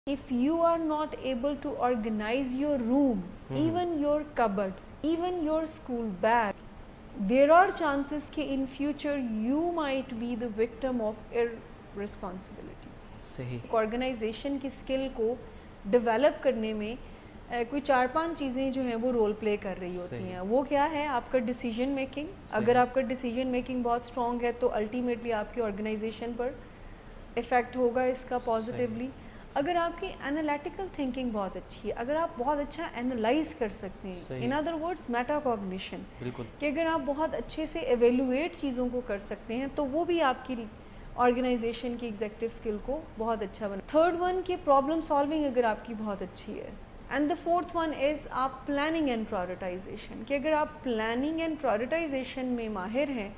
If you are not able to organize your room, even your cupboard, even your school bag, there are chances that in future you might be the victim of irresponsibility. صحیح organization کی skill کو develop کرنے میں کوئی 4-5 چیزیں جو ہیں وہ رول پلے کر رہی ہوتی ہیں. وہ کیا ہے؟ آپ کا ڈیسیجن میکنگ. اگر آپ کا ڈیسیجن میکنگ بہت اسٹرانگ ہے تو الٹیمیٹلی آپ کی آرگنائزیشن پر افیکٹ ہوگا اس کا پازیٹیولی. اگر آپ کی انالیٹیکل تھنکنگ بہت اچھی ہے، اگر آپ بہت اچھا انالائز کر سکتے ہیں، in other words meta cognition, کہ اگر آپ بہت اچھے سے ایویلویٹ چیزوں کو کر سکتے ہیں تو وہ بھی آپ کی آرگنائزیشن کی ایگزیکٹو اسکل کو بہت اچھا بنا. تھرڈ ون کہ پرابلم سالونگ اگر آپ کی بہت اچھی ہے. And the fourth one is آپ پلاننگ اینڈ پرائورٹائزیشن، کہ اگر آپ پلاننگ اینڈ پرائورٹائزیشن میں ماہر ہیں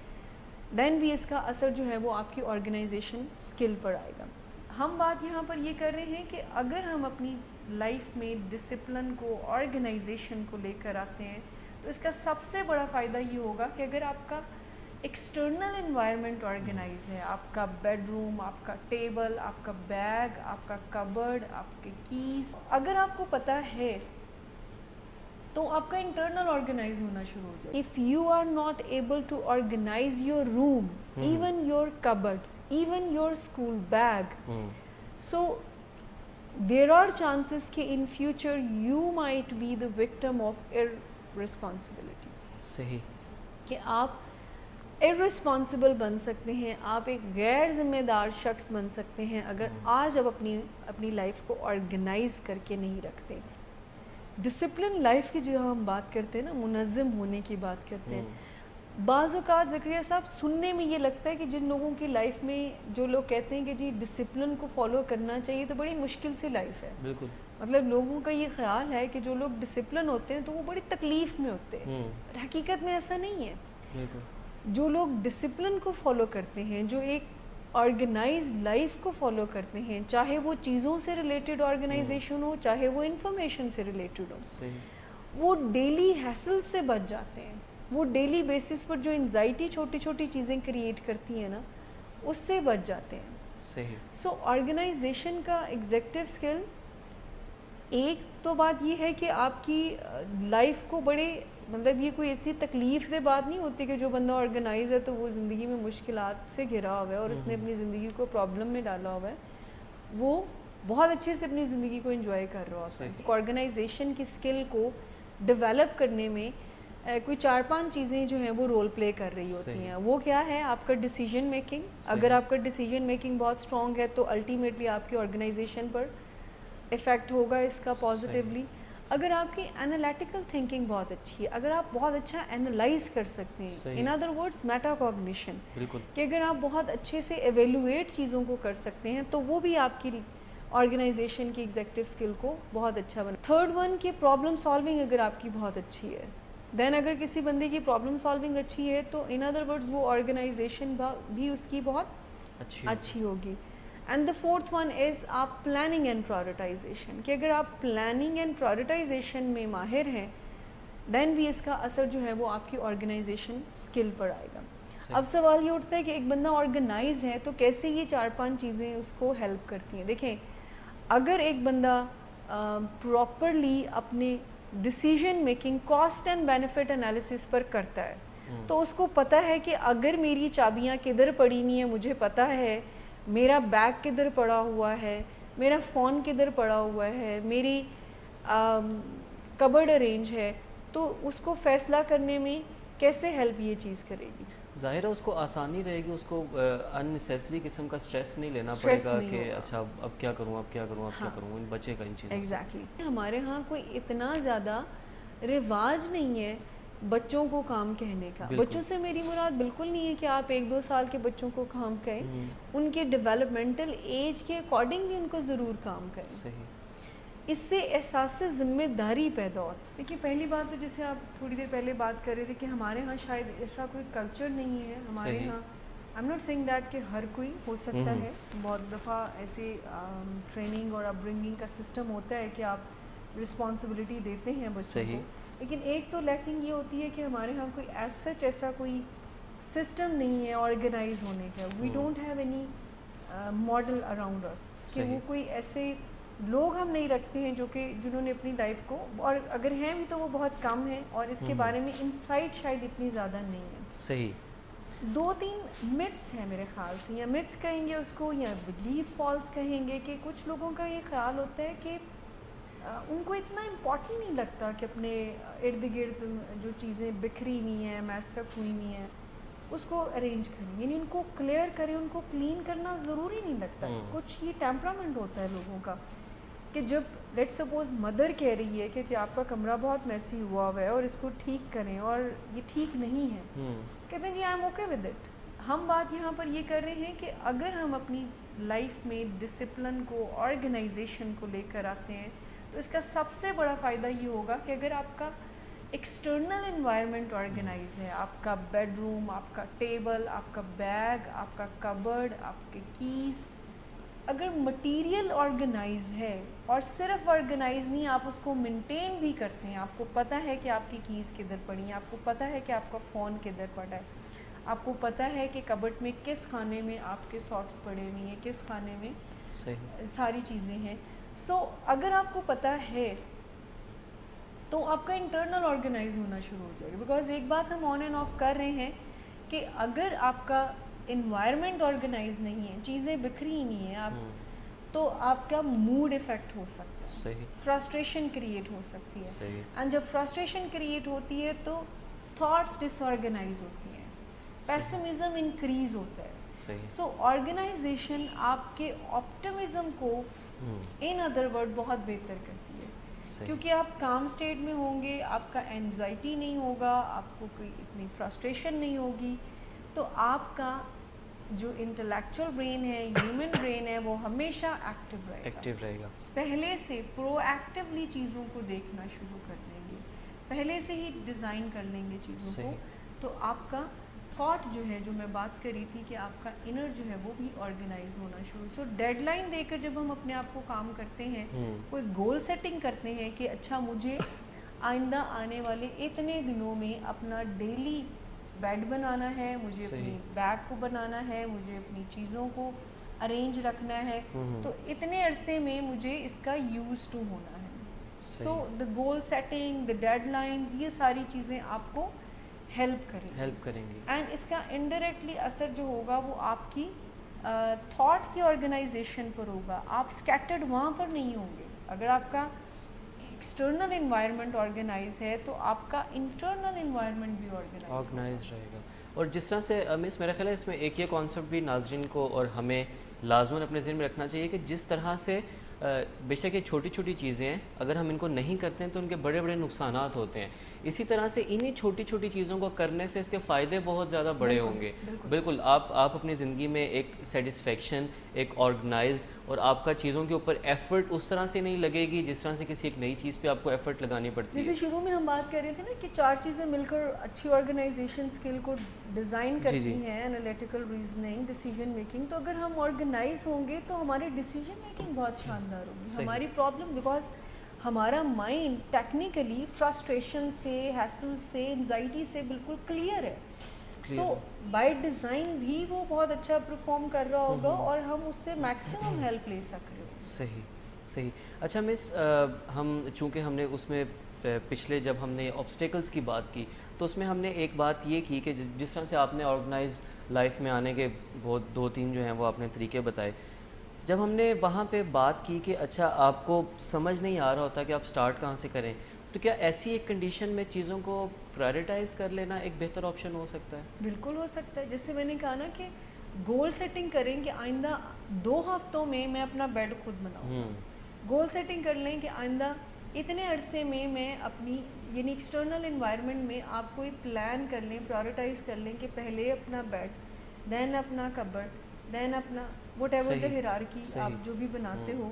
دین بھی اس کا اثر جو ہے وہ آپ کی آرگنائزیشن اسکل پر آئے گا. ہم بات یہاں پر یہ کر رہے ہیں کہ اگر ہم اپنی لائف میں ڈسپلن کو، آرگنائزیشن کو لے کر آتے ہیں تو اس کا سب سے بڑا فائدہ یہ ہوگا کہ اگر آپ کا ایکسٹرنل انوائرمنٹ آرگنائز ہے، آپ کا بیڈ روم، آپ کا ٹیبل، آپ کا بیگ، آپ کا کبرڈ، آپ کے کیز، اگر آپ کو پتہ ہے تو آپ کا انٹرنل آرگنائز ہونا شروع ہو جائے. If you are not able to organise your room, even your cupboard, even your school bag, so there are chances کہ in future you might be the victim of irresponsibility. صحیح کہ آپ irresponsible بن سکتے ہیں، آپ ایک غیر ذمہ دار شخص بن سکتے ہیں اگر آج آپ اپنی لائف کو آرگنائز کر کے نہیں رکھتے. ڈسپلن لائف کی جو ہم بات کرتے ہیں نا، منظم ہونے کی بات کرتے ہیں، بعض اوقات زکریا صاحب سننے میں یہ لگتا ہے کہ جن لوگوں کی لائف میں جو لوگ کہتے ہیں کہ جی ڈسپلن کو فالو کرنا چاہیے تو بڑی مشکل سی لائف ہے. بالکل. مطلب لوگوں کا یہ خیال ہے کہ جو لوگ ڈسپلن ہوتے ہیں تو وہ بڑی تکلیف میں ہوتے ہیں. حقیقت میں ایسا نہیں ہے. بالکل. جو لوگ ڈسپلن کو فالو کرتے ہیں، جو ایک آرگنائز لائف کو فالو کرتے ہیں، چاہے وہ چیزوں سے ریلیٹڈ آرگنائزیشن ہو، چاہے وہ انفارمیشن سے ریلیٹڈ ہو، وہ ڈیلی ہیسل سے بچ جاتے ہیں. وہ ڈیلی بیسس پر جو انزائٹی چھوٹی چھوٹی چیزیں کریٹ کرتی ہیں نا، اس سے بچ جاتے ہیں. صحیح. سو آرگنائزیشن کا ایگزیکٹو اسکل، ایک تو بات یہ ہے کہ آپ کی لائف کو بڑے، مطلب یہ کوئی ایسی تکلیف دہ بات نہیں ہوتی کہ جو بندہ آرگنائز ہے تو وہ زندگی میں مشکلات سے گھرا ہوا ہے اور اس نے اپنی زندگی کو پرابلم میں ڈالا ہوا ہے، وہ بہت اچھے سے اپنی زندگی کو انجوائے کر رہا ہوتا ہے. آرگنائزیشن کی اسکل کو ڈیولپ کرنے میں کوئی 4-5 چیزیں جو ہیں وہ رول پلے کر رہی ہوتی ہیں. وہ کیا ہے؟ آپ کا ڈیسیجن میکنگ. اگر آپ کا ڈیسیجن میکنگ بہت اسٹرانگ ہے تو الٹیمیٹلی آپ کی آرگنائزیشن پر افیکٹ ہوگا اس کا پازیٹیولی. اگر آپ کی انالیٹیکل تھنکنگ بہت اچھی ہے، اگر آپ بہت اچھا انالائز کر سکتے ہیں، in other words meta cognition, کہ اگر آپ بہت اچھے سے ایویلویٹ چیزوں کو کر سکتے ہیں تو وہ بھی آپ کی آرگنائزیشن کی ایگزیکٹو اسکل کو بہت اچھا بنا. تھرڈ ون کہ پرابلم سالونگ اگر آپ کی بہت اچھی ہے، دین اگر کسی بندے کی پرابلم سالونگ اچھی ہے تو ان ادر ورڈز وہ آرگنائزیشن بھی اس کی بہت اچھی ہوگی. And the fourth one is آپ پلاننگ اینڈ پرائورٹائزیشن، کہ اگر آپ پلاننگ اینڈ پرائورٹائزیشن میں ماہر ہیں دین بھی اس کا اثر جو ہے وہ آپ کی آرگنائزیشن اسکل پر آئے گا. اب سوال یہ اٹھتا ہے کہ ایک بندہ آرگنائز ہے تو کیسے یہ 4-5 چیزیں اس کو ہیلپ کرتی ہیں. دیکھیں، اگر ایک بندہ پراپرلی اپنے decision making cost and benefit analysis پر کرتا ہے تو اس کو پتہ ہے کہ اگر میری چابیاں کدھر پڑی ہوئی ہیں، مجھے پتہ ہے میرا بیگ کدھر پڑا ہوا ہے، میرا فون کدھر پڑا ہوا ہے، میری کبرڈ ارینج ہے، تو اس کو فیصلہ کرنے میں کیسے ہیلپ یہ چیز کرے گی. ظاہر ہے اس کو آسانی رہے گی، اس کو ان نیسیسری قسم کا سٹریس نہیں لینا پڑے گا کہ اچھا اب کیا کروں، اب کیا کروں، اب کیا کروں، بچے کا ان چیزوں سے. ایگزیکٹلی. ہمارے ہاں کوئی اتنا زیادہ رواج نہیں ہے بچوں کو کام کہنے کا. بچوں سے میری مراد بالکل نہیں ہے کہ آپ 1-2 سال کے بچوں کو کام کہیں، ان کے ڈیولپمنٹل ایج کے اکارڈنگ بھی ان کو ضرور کام کریں. صحیح. اس سے احساس ذمہ داری پیدا ہوتی ہے. دیکھیے، پہلی بات تو جیسے آپ تھوڑی دیر پہلے بات کر رہے تھے کہ ہمارے ہاں شاید ایسا کوئی کلچر نہیں ہے. ہمارے ہاں I am not seeing that کہ ہر کوئی ہو سکتا ہے، بہت دفعہ ایسے ٹریننگ اور اپ برنگنگ کا سسٹم ہوتا ہے کہ آپ رسپانسبلٹی دیتے ہیں بچوں کو، لیکن ایک تو لیکنگ یہ ہوتی ہے کہ ہمارے ہاں کوئی ایز سچ ایسا کوئی سسٹم نہیں ہے آرگنائز ہونے کا. We don't have any model around اس کہ وہ کوئی ایسے لوگ ہم نہیں رکھتے ہیں جنہوں نے اپنی لائف کو, اور اگر ہیں بھی تو وہ بہت کم ہیں, اور اس کے بارے میں انسائٹ شاید اتنی زیادہ نہیں ہے. صحیح. 2-3 متس ہیں میرے خیال سے, یا متس کہیں گے اس کو, یا بلیف فالس کہیں گے, کہ کچھ لوگوں کا یہ خیال ہوتا ہے کہ ان کو اتنا امپورٹنٹ نہیں لگتا کہ اپنے ارد گرد جو چیزیں بکھری ہوئی ہیں, میسڈ اپ ہوئی ہوئی ہیں, اس کو ارینج کریں, یعنی ان کو کلیئر کریں, ان کو کلین کرنا ضروری نہیں لگتا. کچھ یہ ٹیمپرامنٹ ہوتا ہے لوگوں کا کہ جب لیٹ سپوز مدر کہہ رہی ہے کہ جی آپ کا کمرہ بہت میسی ہوا ہوا ہے اور اس کو ٹھیک کریں, اور یہ ٹھیک نہیں ہے, کہتے ہیں جی I am okay with it. ہم بات یہاں پر یہ کر رہے ہیں کہ اگر ہم اپنی لائف میں ڈسپلن کو, آرگنائزیشن کو لے کر آتے ہیں, تو اس کا سب سے بڑا فائدہ یہ ہوگا کہ اگر آپ کا ایکسٹرنل انوائرمنٹ آرگنائز ہے, آپ کا بیڈ روم, آپ کا ٹیبل, آپ کا بیگ, آپ کا کبرڈ, آپ کے کیز, اگر مٹیریل آرگنائز ہے, اور صرف آرگنائز نہیں, آپ اس کو مینٹین بھی کرتے ہیں, آپ کو پتہ ہے کہ آپ کی کیز کدھر پڑی ہیں, آپ کو پتہ ہے کہ آپ کا فون کدھر پڑا ہے, آپ کو پتہ ہے کہ کبرڈ میں کس خانے میں آپ کے ساکس پڑے ہوئے ہیں, کس خانے میں ساری چیزیں ہیں. سو اگر آپ کو پتہ ہے تو آپ کا انٹرنل آرگنائز ہونا شروع ہو جائے گا. بیکاز ایک بات ہم آن اینڈ آف کر رہے ہیں کہ اگر آپ کا انوائرمنٹ آرگنائز نہیں ہے, چیزیں بکھری نہیں ہیں, آپ تو آپ کا موڈ افیکٹ ہو سکتا ہے, فرسٹریشن کریٹ ہو سکتی ہے, اینڈ جب فرسٹریشن کریٹ ہوتی ہے تو تھاٹس ڈس آرگنائز ہوتی ہیں, پیسمزم انکریز ہوتا ہے. سو آرگنائزیشن آپ کے آپٹمزم کو ان ادر ورڈ بہت بہتر کرتی ہے, کیونکہ آپ کام اسٹیٹ میں ہوں گے, آپ کا اینزائٹی نہیں ہوگا, آپ کو کوئی اتنی فرسٹریشن نہیں ہوگی, تو آپ کا جو انٹلیکچوئل برین ہے, ہیومن برین ہے, وہ ہمیشہ ایکٹیو رہے گا. پہلے سے پرو ایکٹیولی چیزوں کو دیکھنا شروع کر دیں گے, پہلے سے ہی ڈیزائن کر لیں گے چیزوں کو, تو آپ کا تھاٹ جو ہے, جو میں بات کری تھی کہ آپ کا انر جو ہے وہ بھی آرگنائز ہونا شروع. سو ڈیڈ لائن دے کر جب ہم اپنے آپ کو کام کرتے ہیں, کوئی گول سیٹنگ کرتے ہیں کہ اچھا مجھے آئندہ آنے والے اتنے دنوں میں اپنا ڈیلی بیڈ بنانا ہے, مجھے اپنی بیگ کو بنانا ہے, مجھے اپنی چیزوں کو ارینج رکھنا ہے, تو اتنے عرصے میں مجھے اس کا یوز ٹو ہونا ہے. سو دا گول سیٹنگ, دا ڈیڈ لائنز, یہ ساری چیزیں آپ کو ہیلپ کریں گی, اینڈ اس کا انڈائریکٹلی اثر جو ہوگا وہ آپ کی تھاٹ کی آرگنائزیشن پر ہوگا. آپ اسکیٹرڈ وہاں پر نہیں ہوں گے. اگر آپ کا ایکسٹرنل انوائرمنٹ آرگنائز ہے تو آپ کا انٹرنل انوائرمنٹ بھی آرگنائز رہے گا. اور جس طرح سے مس, میرا خیال ہے اس میں ایک یہ کانسیپٹ بھی ناظرین کو اور ہمیں لازماً اپنے ذہن میں رکھنا چاہیے کہ جس طرح سے بے شک یہ چھوٹی چھوٹی چیزیں ہیں, اگر ہم ان کو نہیں کرتے ہیں تو ان کے بڑے بڑے نقصانات ہوتے ہیں. اسی طرح سے انہی چھوٹی چھوٹی چیزوں کو کرنے سے اس کے فائدے بہت زیادہ بڑے ہوں گے. بالکل آپ اپنی زندگی میں ایک سیٹسفیکشن, ایک آرگنائزڈ, اور آپ کا چیزوں کے اوپر ایفرٹ اس طرح سے نہیں لگے گی جس طرح سے کسی ایک نئی چیز پہ آپ کو ایفرٹ لگانی پڑتی ہے. جیسے شروع میں ہم بات کر رہے تھے نا کہ 4 چیزیں مل کر اچھی آرگنائزیشن اسکل کو ڈیزائن کرتی ہیں, انالیٹیکل ریزننگ, ڈیسیجن میکنگ. تو اگر ہم آرگنائز ہوں گے تو ہماری ڈیسیجن میکنگ بہت شاندار ہوگی. ہماری پرابلم, بیکاز ہمارا مائنڈ ٹیکنیکلی فرسٹریشن سے, ہیسل سے, انزائٹی سے بالکل کلیئر ہے, تو بائی ڈیزائن بھی وہ بہت اچھا پرفارم کر رہا ہوگا, اور ہم اس سے میکسیمم ہیلپ لے سک رہے ہوں. صحیح. اچھا مس, ہم چونکہ ہم نے اس میں پچھلے جب ہم نے آبسٹیکلس کی بات کی تو اس میں ہم نے ایک بات یہ کی کہ جس طرح سے آپ نے آرگنائزڈ لائف میں آنے کے بہت 2-3 جو ہیں وہ آپ نے طریقے بتائے. جب ہم نے وہاں پہ بات کی کہ اچھا آپ کو سمجھ نہیں آ رہا ہوتا کہ آپ سٹارٹ کہاں سے کریں, تو کیا ایسی ایک کنڈیشن میں چیزوں کو پرائرٹائز کر لینا ایک بہتر آپشن ہو سکتا ہے؟ بالکل ہو سکتا ہے. جیسے میں نے کہا نا کہ گول سیٹنگ کریں کہ آئندہ 2 ہفتوں میں میں اپنا بیڈ خود بناؤں. گول سیٹنگ کر لیں کہ آئندہ اتنے عرصے میں اپنی, یعنی ایکسٹرنل انوائرمنٹ میں آپ کوئی پلان کر لیں, پرائرٹائز کر لیں کہ پہلے اپنا بیڈ, دین اپنا کبرڈ, دین اپنا وٹ ایور دا ہیرارکی آپ جو بھی بناتے ہو,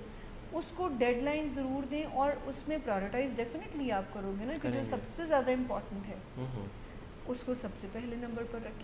اس کو ڈیڈ لائن ضرور دیں, اور اس میں پرائرٹائز ڈیفینیٹلی آپ کرو گے نا, کہ جو سب سے زیادہ امپورٹنٹ ہے اس کو سب سے پہلے نمبر پر رکھیں.